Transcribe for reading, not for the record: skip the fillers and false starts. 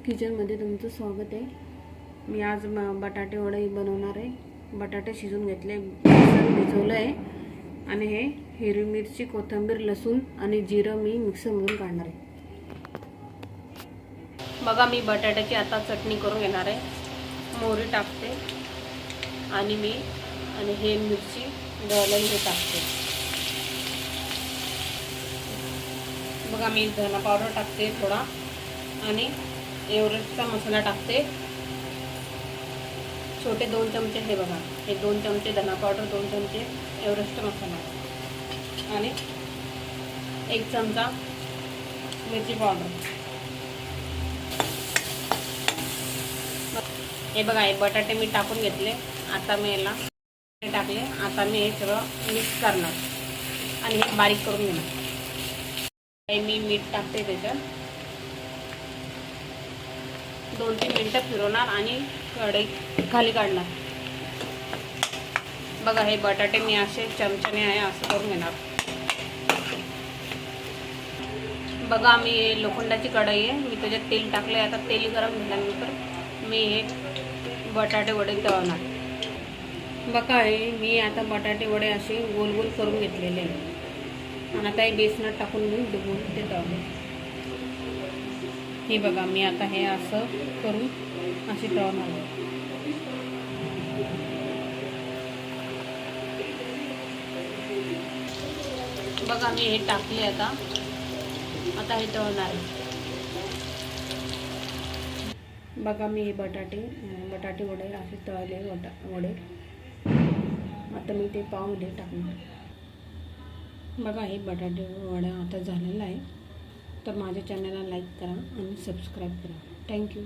किचनमध्ये तुमचं स्वागत आहे। मी आज बटाटे वडे बनवणार आहे। बटाटे शिजून घेतले, बेसन भिजवलं आहे आणि हे हिरवी मिरची, कोथिंबीर, लसूण आणि जिरं मी मिक्सरमधून काढणार आहे। बघा मी बटाट्याची आता चटणी करून घेणार आहे। मोहरी टाकते आणि हे मिरची दळलेली हे टाकते। बघा मी धना पावडर टाकते थोडा आणि एव्हरेस्टचा मसाला टाकते। छोटे 2 चमचे हे बघा, हे 2 चमचे धना पावडर, 2 चमचे एव्हरेस्ट मसाला आणि 1 चमचा मिरची पावडर। हे बघा हे बटाटे मी टाकून घेतले। आता मी याला टाकले। आता मी हे सगळं मिक्स करणार आणि हे बारीक करून घेणार। मी मीठ टाकते त्याच्यात, 2-3 मिनिटं फिरवणार आणि कढई खाली काढणार। बघा हे बटाटे मी असे चमच्याने आहे असं करून घेणार। बघा मी लोखंडाची कढई आहे, मी त्याच्यात तेल टाकले। आता तेल गरम झाल्यानंतर मी हे बटाटे वडे तळणार। बघा हे मी आता बटाटे वडे असे गोल गोल करून घेतलेले आहे आणि आता हे बेसनात टाकून मी डुबवून ते तळले। हे बघा मी आता हे असं करून असे तळणार। बघा मी हे टाकले। आता हे तळणार आहे। बघा मी हे बटाटे वडे असे तळले वडे। आता मी ते पावमध्ये टाकणार। बघा हे बटाटे वडा आता झालेला आहे। तर माझ्या चॅनलला लाईक करा आणि सबस्क्राईब करा। थँक्यू।